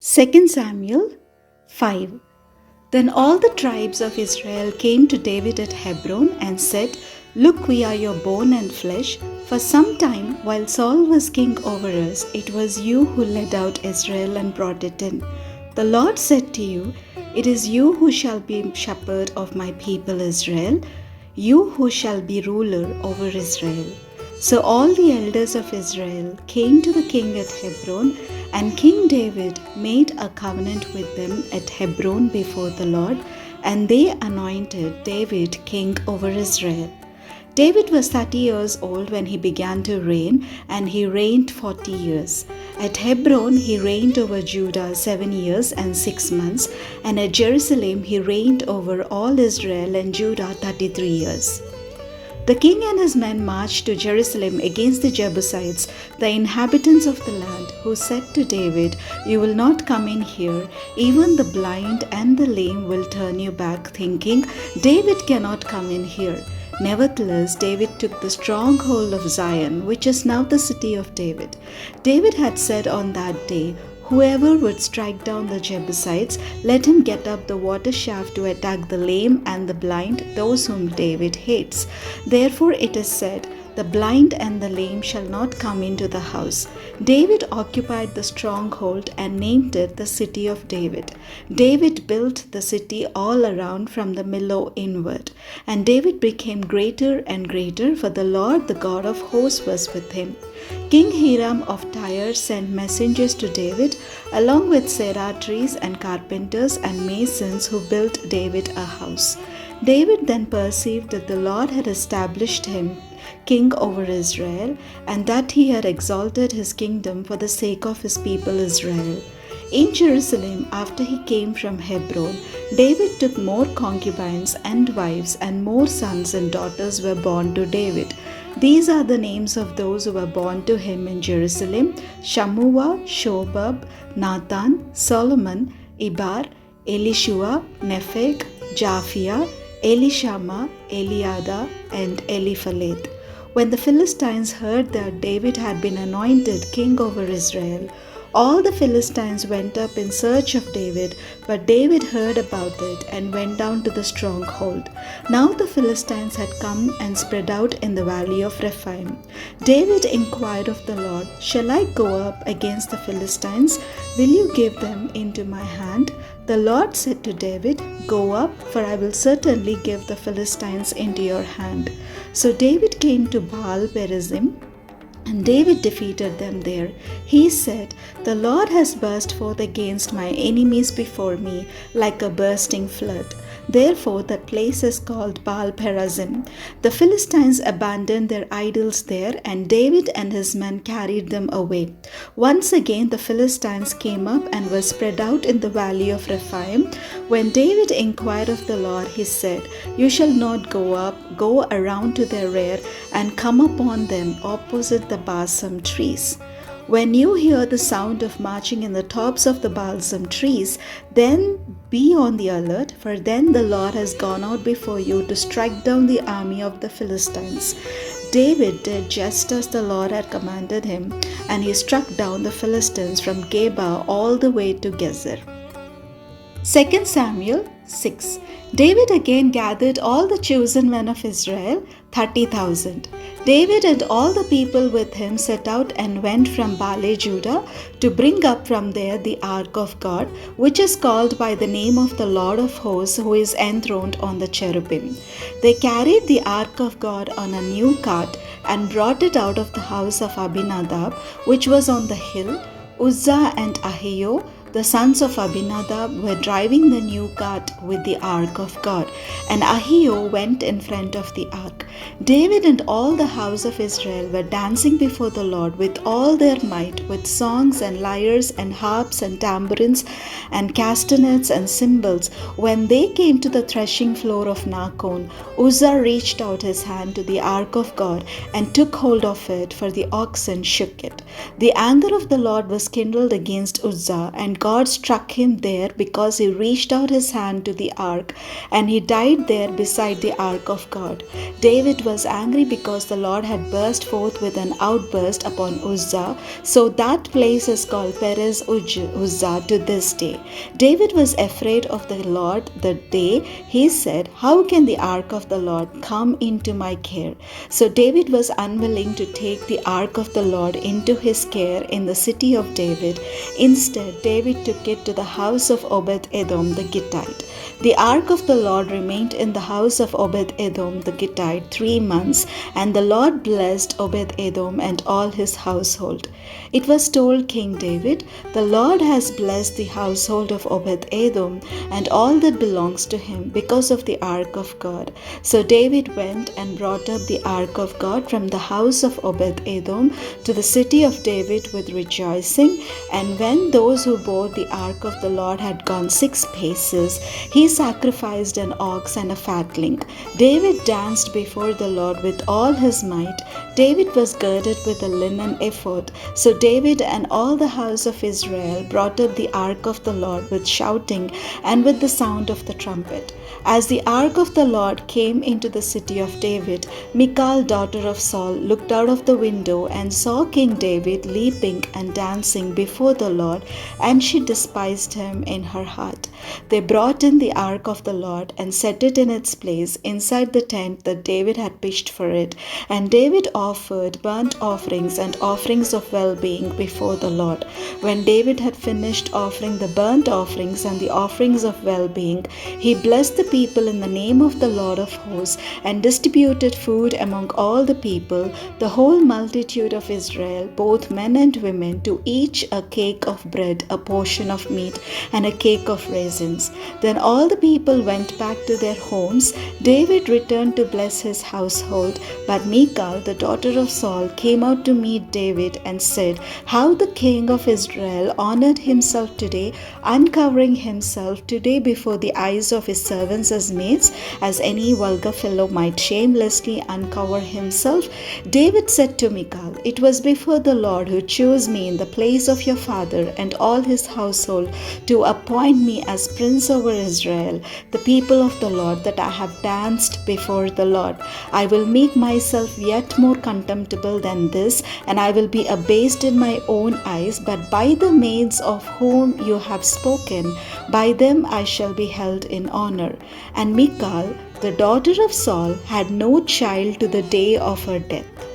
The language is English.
2 Samuel 5. Then all the tribes of Israel came to David at Hebron and said, "Look, we are your bone and flesh. For some time, while Saul was king over us, it was you who led out Israel and brought it in. The Lord said to you, 'It is you who shall be shepherd of my people Israel, you who shall be ruler over Israel.' So all the elders of Israel came to the king at Hebron, and King David made a covenant with them at Hebron before the Lord, and they anointed David king over Israel. David was 30 years old when he began to reign, and he reigned 40 years. At Hebron he reigned over Judah 7 years and 6 months, and at Jerusalem he reigned over all Israel and Judah 33 years. The king and his men marched to Jerusalem against the Jebusites, the inhabitants of the land, who said to David, "You will not come in here. Even the blind and the lame will turn you back, thinking, 'David cannot come in here.' Nevertheless, David took the stronghold of Zion, which is now the city of David. David had said on that day, 'Whoever would strike down the Jebusites, let him get up the water shaft to attack the lame and the blind, those whom David hates.' Therefore it is said, 'The blind and the lame shall not come into the house.' David occupied the stronghold and named it the city of David. David built the city all around from the Millo inward. And David became greater and greater, for the Lord, the God of hosts, was with him. King Hiram of Tyre sent messengers to David, along with cedar trees and carpenters and masons who built David a house. David then perceived that the Lord had established him king over Israel, and that he had exalted his kingdom for the sake of his people Israel. In Jerusalem, after he came from Hebron, David took more concubines and wives, and more sons and daughters were born to David. These are the names of those who were born to him in Jerusalem: Shammua, Shobab, Nathan, Solomon, Ibar, Elishua, Nepheg, Japhia, Elishama, Eliada, and Eliphalet. When the Philistines heard that David had been anointed king over Israel, all the Philistines went up in search of David, but David heard about it and went down to the stronghold. Now the Philistines had come and spread out in the valley of Rephaim. David inquired of the Lord, "Shall I go up against the Philistines? Will you give them into my hand?" The Lord said to David, "Go up, for I will certainly give the Philistines into your hand." So David came to Baal Perazim, and David defeated them there. He said, "The Lord has burst forth against my enemies before me like a bursting flood." Therefore that place is called Baal Perazim. The Philistines abandoned their idols there, and David and his men carried them away. Once again the Philistines came up and were spread out in the valley of Rephaim. When David inquired of the Lord, he said, "You shall not go up, go around to their rear, and come upon them opposite the balsam trees. When you hear the sound of marching in the tops of the balsam trees, then be on the alert, for then the Lord has gone out before you to strike down the army of the Philistines." David did just as the Lord had commanded him, and he struck down the Philistines from Geba all the way to Gezer. 2 Samuel 6. David again gathered all the chosen men of Israel, 30,000. David and all the people with him set out and went from Baale, Judah, to bring up from there the ark of God, which is called by the name of the Lord of hosts, who is enthroned on the cherubim. They carried the ark of God on a new cart and brought it out of the house of Abinadab, which was on the hill. Uzzah and Ahio, the sons of Abinadab, were driving the new cart with the ark of God, and Ahio went in front of the ark. David and all the house of Israel were dancing before the Lord with all their might, with songs and lyres and harps and tambourines and castanets and cymbals. When they came to the threshing floor of Nacon, Uzzah reached out his hand to the ark of God and took hold of it, for the oxen shook it. The anger of the Lord was kindled against Uzzah, and and God struck him there because he reached out his hand to the ark, and he died there beside the ark of God. David was angry because the Lord had burst forth with an outburst upon Uzzah, so that place is called Perez Uzzah to this day. David was afraid of the Lord the day he said, "How can the ark of the Lord come into my care?" So David was unwilling to take the ark of the Lord into his care in the city of David. Instead, David took it to the house of Obed-Edom the Gittite. The ark of the Lord remained in the house of Obed-Edom the Gittite 3 months, and the Lord blessed Obed-Edom and all his household. It was told King David, "The Lord has blessed the household of Obed-Edom and all that belongs to him because of the ark of God." So David went and brought up the ark of God from the house of Obed-Edom to the city of David with rejoicing. And when those who bore the ark of the Lord had gone 6 paces, he sacrificed an ox and a fatling. David danced before the Lord with all his might. David was girded with a linen ephod. So David and all the house of Israel brought up the ark of the Lord with shouting and with the sound of the trumpet. As the ark of the Lord came into the city of David, Michal, daughter of Saul, looked out of the window and saw King David leaping and dancing before the Lord, and she despised him in her heart. They brought in the ark of the Lord and set it in its place inside the tent that David had pitched for it. And David offered burnt offerings and offerings of well-being before the Lord. When David had finished offering the burnt offerings and the offerings of well-being, he blessed the people in the name of the Lord of hosts and distributed food among all the people, the whole multitude of Israel, both men and women, to each a cake of bread, a portion of meat, and a cake of raisins. Then all the people went back to their homes. David returned to bless his household, but Michal, the daughter of Saul, came out to meet David and said, "How the king of Israel honored himself today, uncovering himself today before the eyes of his servants as maids, as any vulgar fellow might shamelessly uncover himself." David said to Michal, "It was before the Lord who chose me in the place of your father and all his household to appoint me as prince over Israel, the people of the Lord, that I have danced before the Lord. I will make myself yet more contemptible than this, and I will be abased in my own eyes, but by the maids of whom you have spoken, by them I shall be held in honor." And Michal, the daughter of Saul, had no child to the day of her death.